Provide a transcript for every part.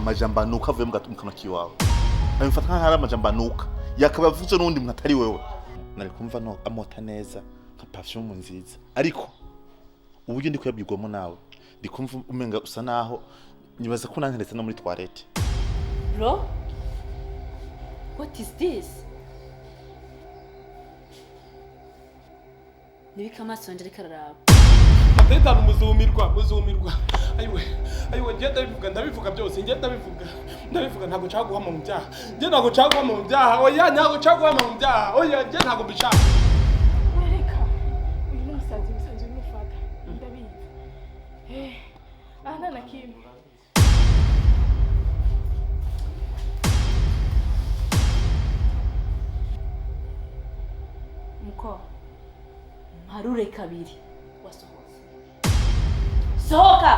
amajambo anuka avuye mu kanwa kiwawe abimfata nk'ari amajambo anuka yakaba yavuze n'undi muntu atari wewe nari kumva no amota neza nka perfume nziza ariko uburyo ndi kuyabwirwamo nawe ndi kumva umenga usa naho nibaza ko nanteretse no muri toilette. Bro, what is this? Nibika amaso njye kararaba. Ateta muzumirwa. Ayiwe ndabivuga byose ndabivuga ntago cyaguha mu byaha. Nje ntago cyaguha mu byaha. Oya ntago cyaguha mu byaha. Oya nje ntago bishaka. Reka. Uyu ni umusanzu n'ufata. Ndabizi. Ana nakimu. Muko. Marure kabiri. Wasohoka. Sohoka!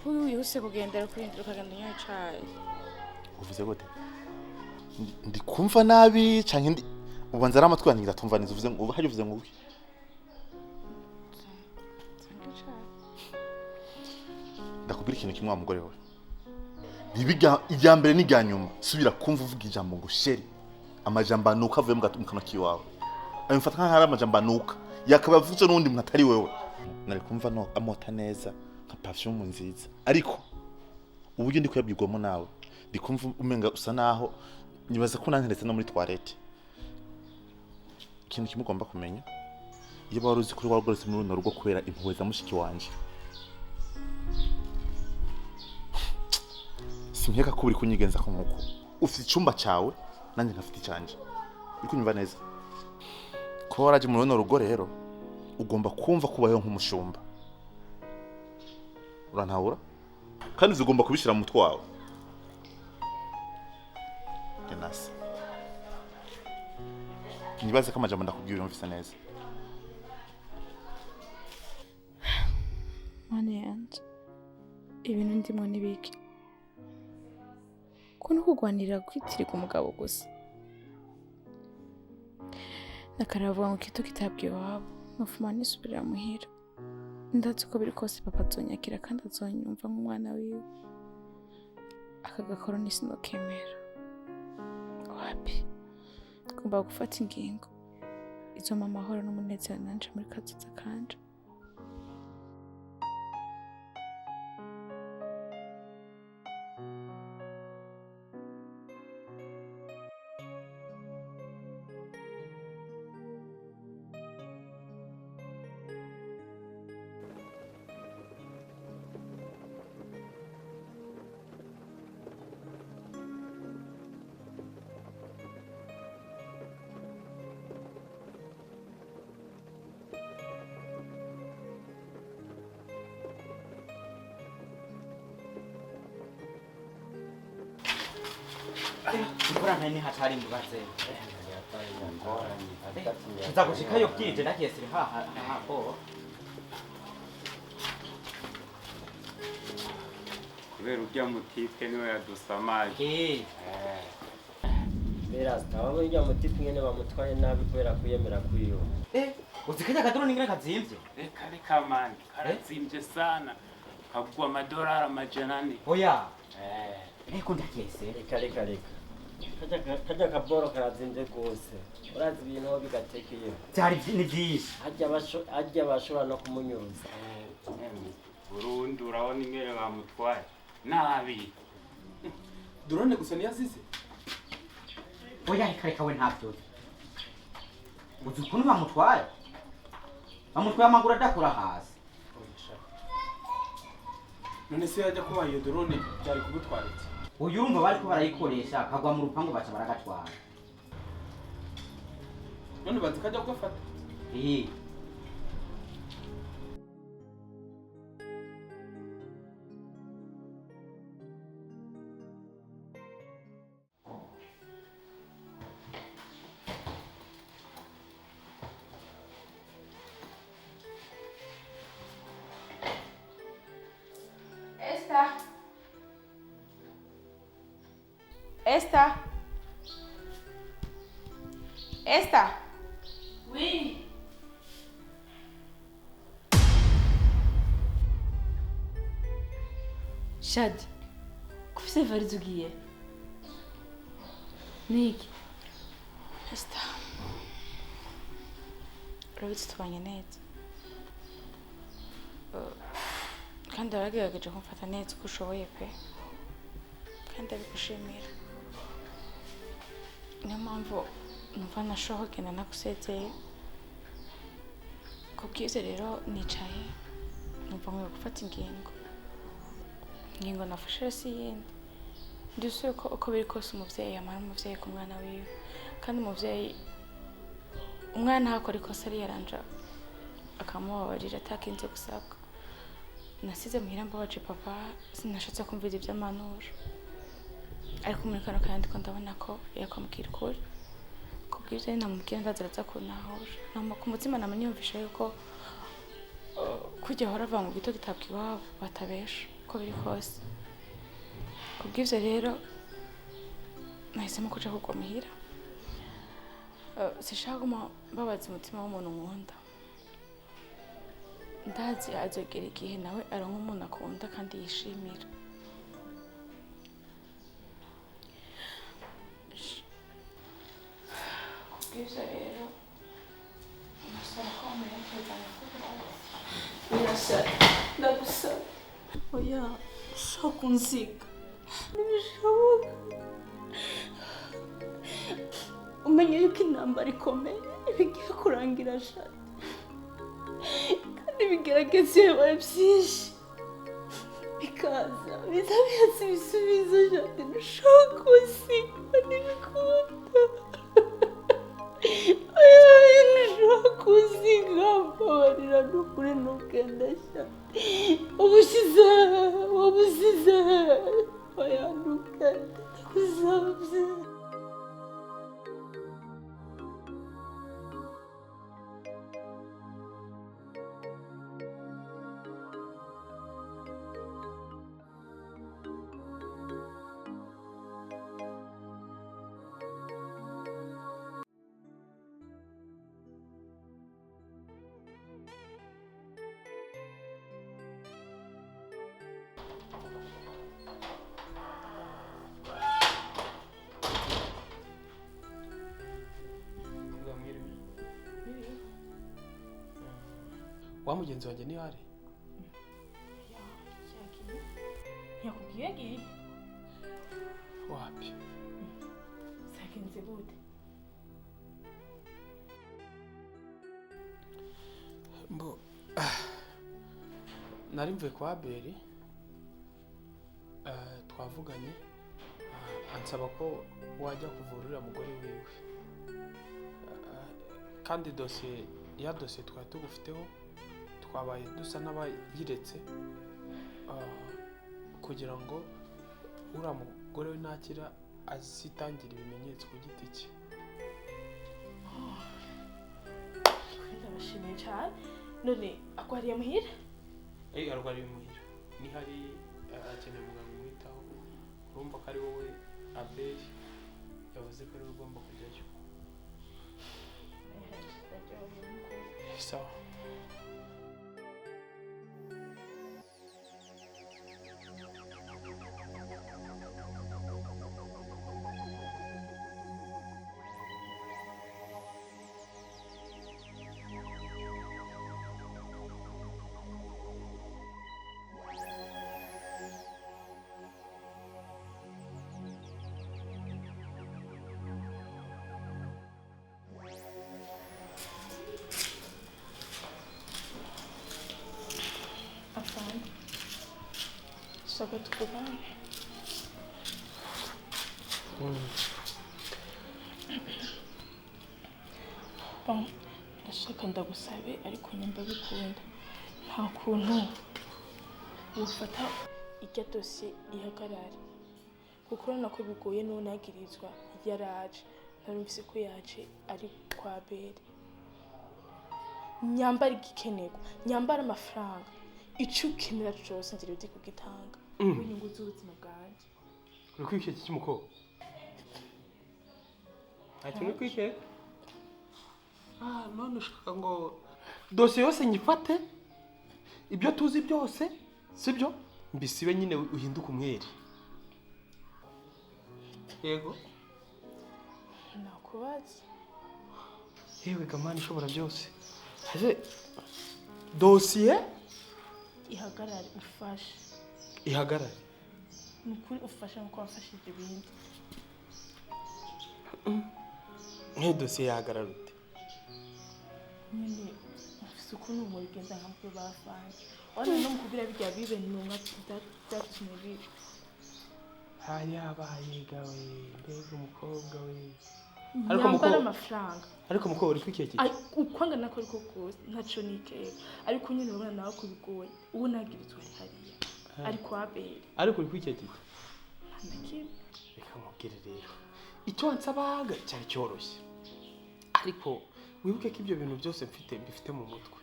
Uyuse kugendera kurindira ukagenda unyoye icayi. Uvuze gute? Ndi kumva nabi canke ndi ubanza ari amatwi yanjye ndatumva neza uvuze ngo hari uvuze ngo uki? Ndakubwira ikintu kimwe wa mugore we. Bibiga ijya mbere n'ijya nyuma subira kumva uvuga ijambo ngo Série amajambo anuka avuye mu kanwa kiwawe abimfata nk'ari amajambo anuka yakaba yavuze n'undi muntu atari wewe nari kumva no amota neza nka perfume nziza ariko uburyo ndi kuyabwirwamo nawe ndi kumva umenga usa naho nibaza ko nanteretse no muri toilette. Ikintu kimwe ugomba kumenya iyo baruzi kuri warugoretse muri runo rugo kubera impuhwe za mushiki wanje sinkeka ko uri kunyigenza ko nkuko ufite icyumba cyawe nanjye nkafite icyanjye uri kunyumva neza ko waraje muri runo rugo rero ugomba kumva kubayeho nk'umushumba urantahura kandi uzigomba kubishyira mu mutwe wawe genasi nibaze ko amajambo ndakubwira umvise neza Manyanga ibintu ndimo nibiki ko no kugwanira kwitiriga umugabo gusa nakaravuga ngo kito kitabwiye wabo nufuma nisubirira muhira ndatse ko biri kose papa azonyakira kandi azonyumva nk'umwana wiwe akagakora nisinokemera wapi ngomba gufata ingingo izoma amahoro n'umunezero nanje muri kazoza kanje. Ikora ntani hatari mbubaze. Nzagushikayo bwije nakiyesire haho. Kubera urya mutipe niwe yadusamaje. Bera, aba urya mutipe nyene bamutwaye nabi kubera kuyemera kwiyo. Uzikaja kadro ningine kazimvye. Reka mani, karazimvye sana. Kagwa $4 amajana. Oya. Reko ndakese. Reka. Kaja kaboro karazimvye gose. Urazi ibintu bigatekeye. Cyari ni byinshi. Hajya bashobora no kumunyuruza. Burundi urabona ingere bamutwaye. Nabi. Drone gusa niyazize. Oya reka we ntavyo. Uzi ukuntu bamutwaye? Bamutwaye amaguru adakura hasi. None se yajya kuba iyo drone byari kugutwara iki? Uyu urumva bariko barayikoresha kagwa mu rupango baca baragatwara. None bazikajya kugafata? Esther. Oui. Shad, kufise varizo ugiye? Niki? Esther. Urabizi tubanye neza. Kandi waragerageje kumfata neza uko ushoboye pe. Kandi abigushimira. Niyo mpamvu numva nashoho kugenda nagusezeye. Kubw'ivyo rero nicaye numva nkwiye gufata ingingo nafashe si yindi. Ndisuye ko uko biri kose umuvyeyi amara umuvyeyi ku mwana wiwe, kandi umuvyeyi umwana hakora ikosa ari yaranja akamubabarira atakinze gusabwa. Nasize muhira mbabaje papa, sinashatse kumvira ivy'amanuro, ariko muri kano kandi ko ndabona ko yakwambwira ukuri. Kubw'ivyo namubwira ndaziraza kuntahura, ku mutima namanyumvisha yuko kujya hora ava mu gito gitabwa iwabo batabesha uko biri kose. Kubw'ivyo rero nahisemo kuja kugwa muhira. Sishaka guma mbabaza umutima w'umuntu nkunda. Ndazi azogera igihe nawe aronka umuntu akunda kandi yishimira. Kubw'ivyo rero nasaba ko muherekezanya kubaza. Birasaba. Ndagusaba. Oya, ushaka kunsiga. Ntibishoboka. Umenye yuko intambara ikomeye bigiye kurangira Shad. Kandi bigerageza iyo bibaye byinshi. Bikaza biza bihatse ibisubizo Shad. Ntushaka kunsiga ntibikunda. Oya, ntushaka kunsiga mbabarira n'ukuri ntugende Shad. Wabusize. Oya, ntugende ndagusabye. Wa mugenzi wanjye ni hari? Yakubwiye gihe? Wapi? Sakinze bude. Mbo nari mvuye kwa Abeli, twavuganye ansaba ko wajya kuvurira mugore wiwe, kandi dosiye twari tugufiteho twabaye dusa n'abayiretse kugira ngo uriya mugore we nakira azitangira ibimenyetso ku giti cye. Ndabashimiye cyane. None akwariye muhira? Arwariye muhira. Ni hari akeneye muganga umwitaho. Urumva ko ari wowe Abeli yavuze ko ari ugomba kujyayo. sawa. Afanye. Shaka tukubane. Bon, ndashaka ndagusabe ariko nyumva bikunda. Nta kuntu ufata ijya dosiye ihagarare. Kuko urabona ko bigoye n'unagirizwa yaraje. Narumvise ko yaje ari kwa Bere. Nyambara igikenego, nyambara amafaranga. Icyo ukenera cyose ngira uti kugitanga. Inyungu z'ubuzima bwanjye. Uri kwikeka iki mukobwa? Ati uri kwikeka? None ushaka ngo dosiye yose nyifate? Ibyo tuzi byose, sibyo? Mbisibe nyine uhinduka umwere. Yego. Nakubaza. Yewe gamani ishobora byose. Haje dosiye ihagarare ufashe. Ihagarare. Nukuri ufasha nko wafashije ibindi. Dosiye yahagarara ute? Nyine ufise ukuntu umurigenza nkamwe bafanye. Wana no mukubira bijya bibe nunga byatumye bibe. Hayabaye gawe, mbega umukobwa we. Nyambara amafaranga. Ariko mukobwa uri kwikeka iki? Ukwanga nako ariko kose ntaco nikeka. Ariko nyine urabona nawe ko bigoye. Ubu nagirizwa ari hariya. Ariko abere. Ariko uri kwikeka iki? Ndakira. Reka mubwire rero. Icyo wansabaga cyari cyoroshye. Ariko wibuke ko ibyo bintu byose mbifite mu mutwe.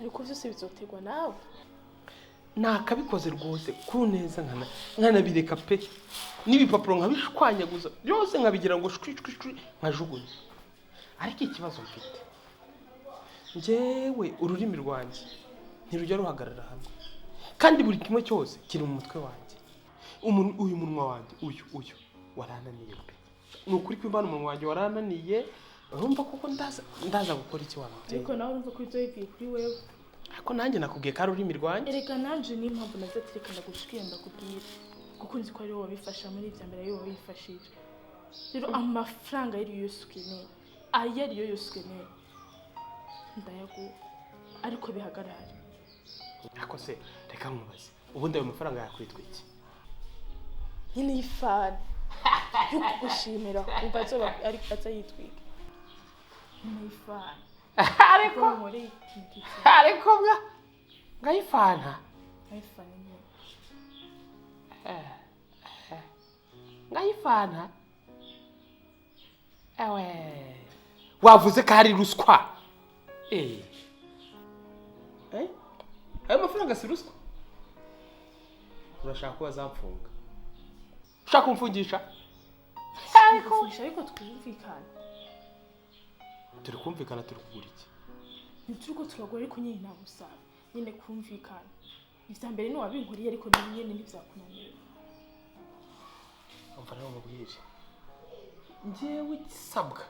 Ariko byose bizotegwa nawe. Nakabikoze rwose ku neza nkanabireka pe. N'ibipapuro nkabishwanyaguza byose nkabigira ngo shwi nkajugunye. Ariko ikibazo mfite. Njyewe ururimi rwanjye ntirujya ruhagarara hamwe. Kandi buri kimwe cyose kiri mu mutwe wanjye. Uyu munwa wanjye uyu warananiye pe. Nukuri kw'imbana umunwa wanjye warananiye. Urumva koko ndaza gukora iki wababyeyi. Ariko nawe urumva ko izoyigiye kuri wewe. Ariko nanjye nakubwiye ko ari ururimi rwanjye. Erega nanje ni impamvu nazatireka ndagushikira ndakubwira. Kuko nzi ko ari wowe wabifasha muri ibya mbere yowe wifashije. Rero amafaranga yari yose ukeneye. Ayari yose ukeneye. Ndayaguha. Ariko bihagarare. Ariko se reka nkubaze. Ubundi ayo mafaranga yakwitwa iki? Nyine ifana. Yuko gushimira umva azoba ari atayitwika. Nyine ifana. Ariko muri bwa ngayifana. Ngayifana nyine. Ngayifana. Ewe. Wavuze ko ari ruswa. Ayo mafaranga si ruswa. Urashaka ko bazamfunga. Ushaka kumfungisha? Ariko twumvikana. Turi kumvikana turi kugura iki? Nituko turagora ariko nyine nta gusaba. Nyine kumvikana. Ibya mbere ni wabinkuriye ariko nyine ntibyakunaniye. Umva nawe mubwire. Njyewe gisabwa.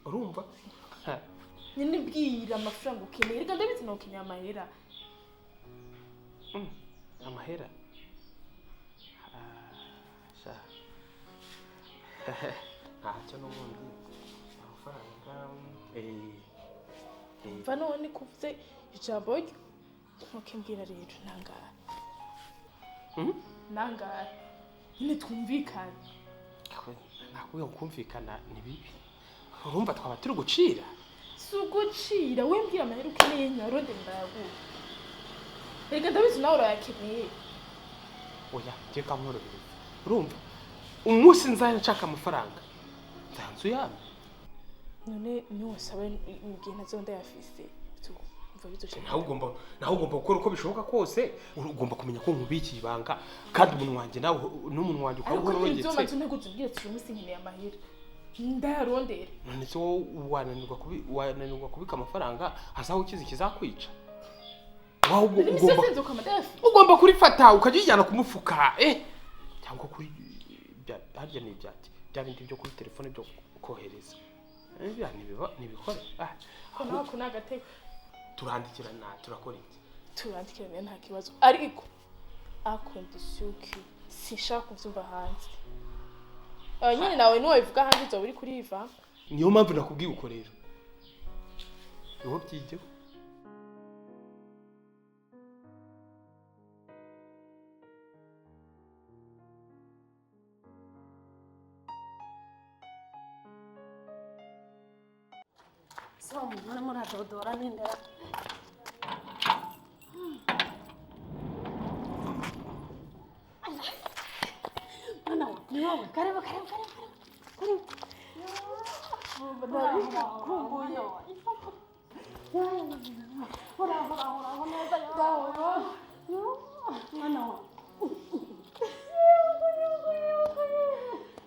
Urumva? Nyine bwira amafaranga ukeneye. Reka ndabizi no ukeneye amahera. Amahera? Sha. Ntacyo n'ubundi. Amafaranga. Mva none kuvuze ijambo ryo. Ntukimbwira rero nangara. Nangara. Nyine twumvikana. Nakubwiye ngo kumvikana ni bibi. Urumva twaba turi gucira? Si ugucira, we mbwira amahera ukeneye nyaronde ndayaguha. Reka ndabizi nawe urayakeneye. Oya, ngiye kamworohereza. Urumva? Umunsi nzajya nshaka amafaranga. Nzanzu yame. None niwasaba igihe nazo ndayafise. Umva bizoje. Naho ugomba gukora uko bishoboka kose. Ugomba kumenya ko nkubikiye ibanga kandi umuntu wanjye nawe n'umuntu wanjye ukaba urongetse. Ariko nzo ntego tubwire turi munsi nkeneye amahera. ndayarondera. none se wowe wananirwa kubika amafaranga hazaho ukizi kizakwica ugomba kurifata ukajyijyana ku mufuka cyangwa kuri harya ni ibyati bya bindi byo kuri telefone byo kohereza ntibikore nako nagateka turandikirana turakora iki turandikirana nta kibazo ariko akondisiyo ki sinshaka kubyumva hanze nyine nawe nuwabivuga hanze uzoba uri kuriva niyo mpamvu nakubwiye uko rero niho byigeho Mwana muradodora nindera. Mwana ni wowe karibu.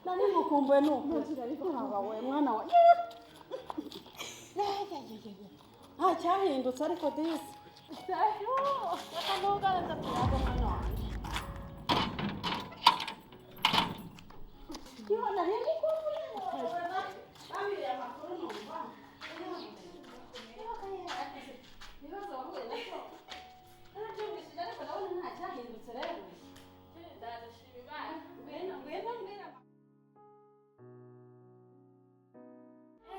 Nani mukumbuye nuko mwana wa cyahindutse ariko disi akamuganza tuyaga mwana wanjye kibona rero kumbuye bamiriye amakuru numva ibibazo wahuye nacyo narabyumvishije ariko ndabona nta cyahindutse rero ndadashima imana ngwino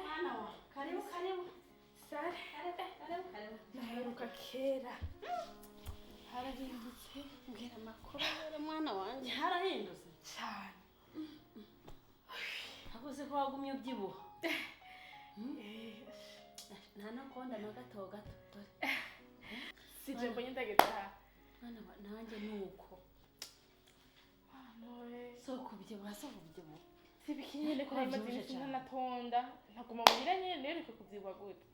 mwana wa karibu sare naheruka kera harahindutse mbwira amakuru rero mwana wanjye harahindutse cyane abuze ko wagumye ubyibuha nta nakonda na gato dore sije mbonye ndagetaha mwana wa nanjye nuko so kubyibuha sibikinyene ko amaze iminsi ntanatonda ntaguma muhira nyene reka kubyibuha gute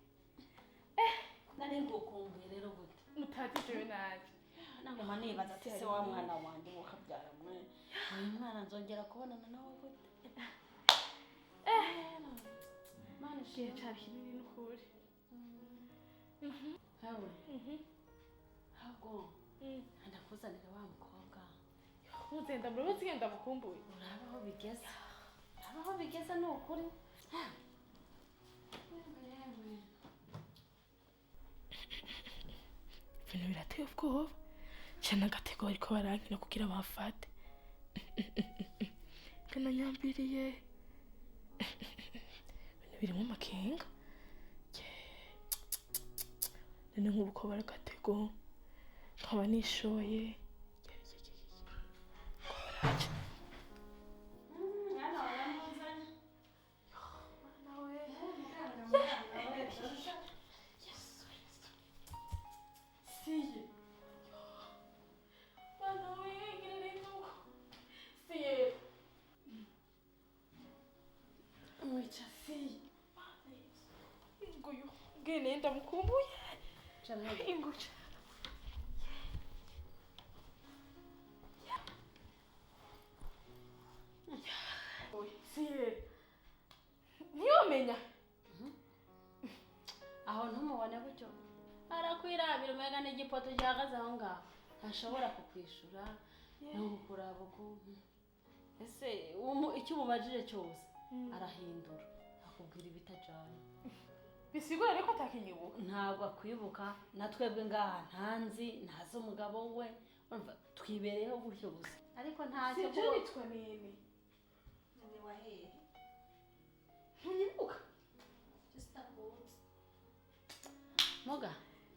nari ngukumbuye rero gute mutatijewe nabi nanguma nibaza ati se wa mwana wanjye ukabyara mwe uyu mwana nzongera kubonana nawe gute mana shiye cyari kinini n'ukuri hawe hago ndakuzanira wa mukobwa muzenda muri bose ngenda mukumbuye urabaho bigeze ni ukuri ibintu birateye ubwoba cyane agatego bariko barankina kugira bafate kana nyambiriye ibintu birimo amakenga none nk'ubu ko baragatego nkaba nishoye nenda mkumbuye ingucha niyomenya aho ntumubone gutyo arakwirabira umega n'igipoto gihagaze aho ngaho ntashobora kukwishura no kukuraba ukuntu ese icyo umubajije cyose arahindura akubwira ibitajyanye bisigura ariko atakinyibuka ntabwo akwibuka natwebwe ngaha ntazi umugabo we twibereyeho gutyo gusa ariko ntacyo sibyo nitwa nini ni wahehe ntunyibuka muga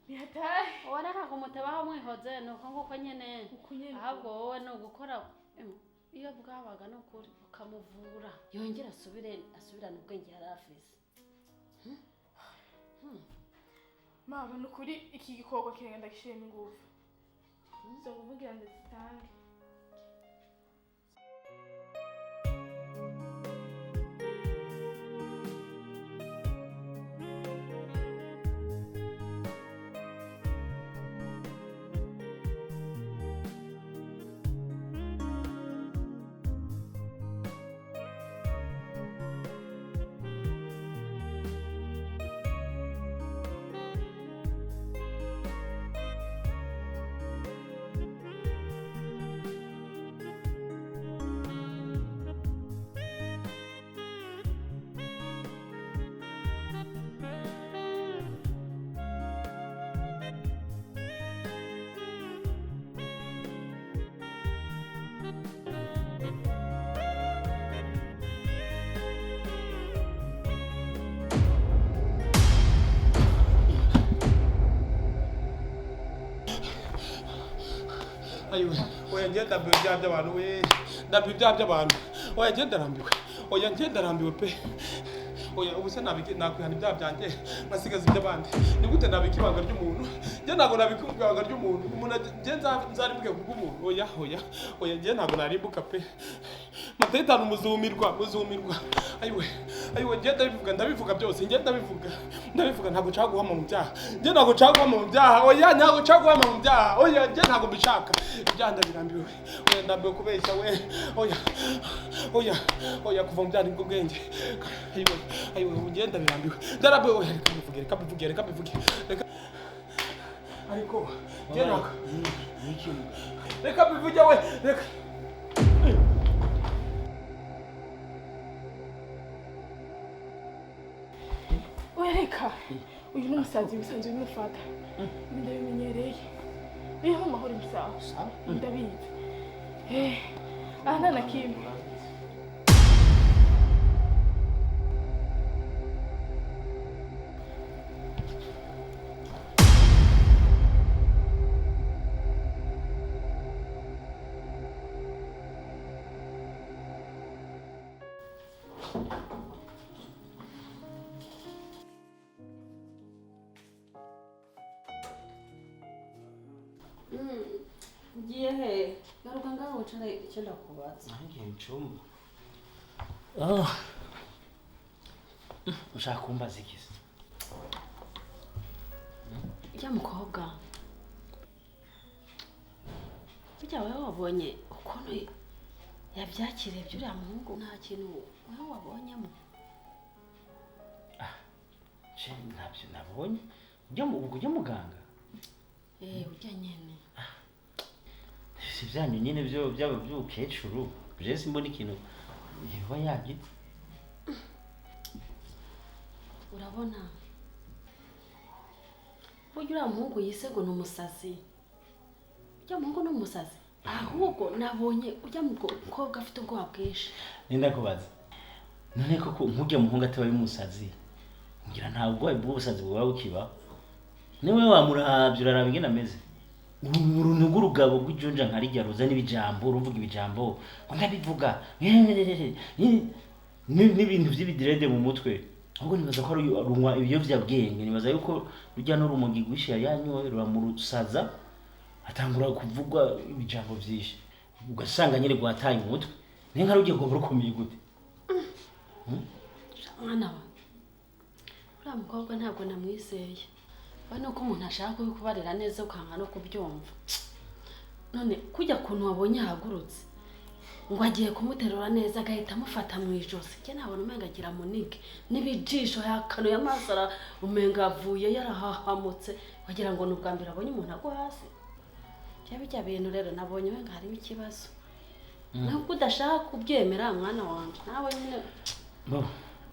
nihataye wareka kumutabaho mwihoze nuko nguko nyene ahubwo wowe no gukora iyo bwabaga no kuri ukamuvura yongera asubirana ubwenge yari afise mama nukuri iki gikorwa kirenda gishiremo ingufu zo kuvugira ndazitange ayiwe oya njye ndambiwe ibyaha by'abantu we ndambiwe ibyaha by'abantu oya njye ndarambiwe oya njye ndarambiwe pe oya ubu se nakwihana ibyaha byanjye nkasigaza iby'abandi ni gute nabika ibanga ry'umuntu njye ntabwo nabika ibanga ry'umuntu umuntu njye nzarimbuke kubw'umuntu oya njye ntabwo narimbuka pe matayitanu muzumirwa ayiwe njye ndabivuga byose njye ndabivuga ntabwo nshaka guhama mu byaha njye ntabwo nshaka guhama mu byaha oya ntabwo nshaka guhama mu byaha oya njye ntabwo mbishaka ibyaha ndabirambiwe oya ndambiwe kubeshya we oya kuva mu byaha nibwo bwenge ayiwe ubu njye ndabirambiwe oya reka mbivuge ariko njye ntabwo reka mbivuge we reka oya reka uyu ni umusazi ibisanzwe bimufata ndabimenyereye biho amahoro ibisaho ndabizi aha nta na kimwe ugiye he garuka ngaho wicare icyo ndakubaza ngiye mu cyumba ushaka kumbaza iki se ujya mukobwa burya wowe wabonye ukuntu yabyakiriye by'uriya muhungu nta kintu wowe wabonyemo ntabyo nabonye ujya muganga ujya nyine si byanyu nyine byaba by'ubukecuru je simbona ikintu yaba yagize urabona burya uriya muhungu yise ngo ni umusazi ujya muhungu ni umusazi ahubwo nabonye ujya mukobwa afite ubwoba bwinshi ndakubaza none koko nk'ujya muhungu atabaye umusazi ngira nta bwoba bw'ubusazi buba bukiba niwe wamuravye uraraba ingene ameze uruntu rw'urugabo rw'ijunja nka rijya ruzana ibijambo ruvuga ibijambo ndabivuga n'ibintu by'ibidirede mu mutwe ahubwo nibaza ko runywa ibiyovyabwenge nibaza yuko rujya n'urumogi rwinshi yari yanyoye ruramusaza atangura kuvugwa ibijambo vyinshi ugasanga nyine rwataye umutwe niyo nka rugiye kuba rukomeye gute mwana wa uriya mukobwa ntabwo namwizeye bano ko umuntu ashaka kubikubarira neza ukanga no kubyumva none kujya kuntu wabonye ahagurutse ngo agiye kumuterura neza agahita amufata mu ijosi njye nabona umenga agira munike n'ibijisho yakanuye amaso umenga avuye yarahahamutse wagira ngo ni ubwa mbere abonye umuntu agwa hasi njye bijya bintu rero nabonye umenga harimo ikibazo nubwo udashaka kubyemera mwana wanjye nawe nyine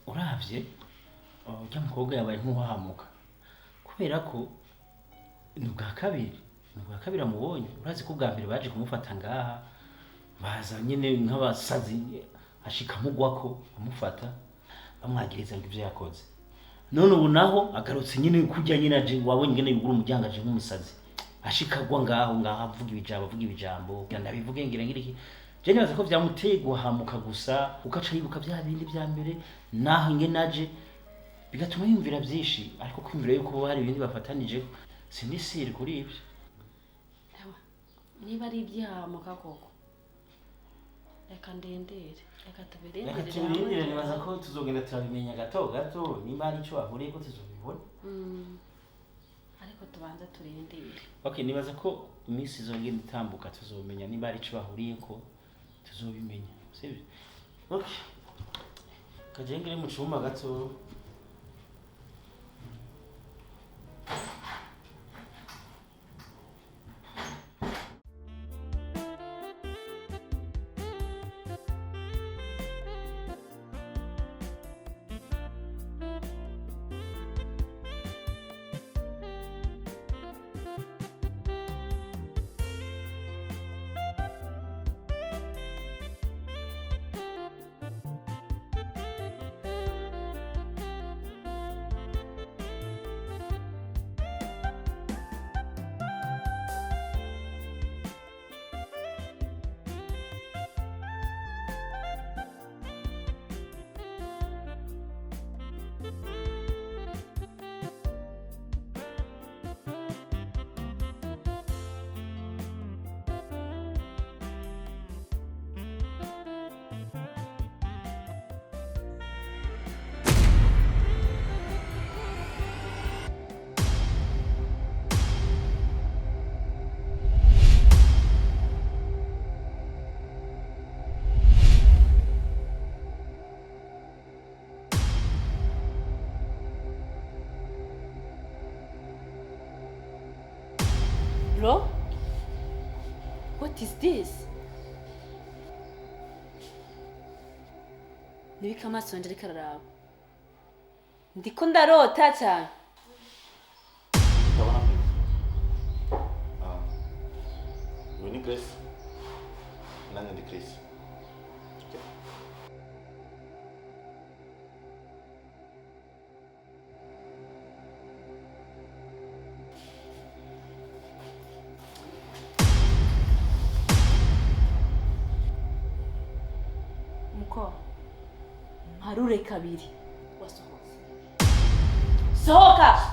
uravye ujya mukobwa yabaye nk'uwahamuka kubera ko ni ubwa kabiri amubonye urazi ko ubwa mbere baje kumufata ngaha baza nyine nk'abasazi ashika amugwako amufata bamwagiriza ngo ibyo yakoze none ubu naho agarutse nyine kujya nyine aje wabonye ingene yugura umuryango aje nk'umusazi ashikagwa ngaho avuga ibijambo ndabivuge ngira ngiriki je nibaza ko vyamuteye guhamuka gusa ugaca yibuka bya bindi bya mbere naho ingene aje bigatuma yumvira byinshi ariko kwumvira yuko hari ibindi bafatanije sinisiri kuri ibyo niba ari ibyahamuka koko reka ndendere reka tubirindire nibaza ko tuzogenda turabimenya gato nimba ari icyo bahuriye ko tuzobibona ariko tubanza turindire okay nibaza ko iminsi izongera itambuka tuzomenya nimba ari icyo bahuriye ko tuzobimenya sibyo okay kajengere mu cyumba gato What is this? Nibika amaso yanje ariko araraba. Ndiko ndarota cyane. Ndabona mbere. Uyu ni Grace. Nanjye ndi Chris. Muko. Mparure kabiri. Wasohoka. Sohoka!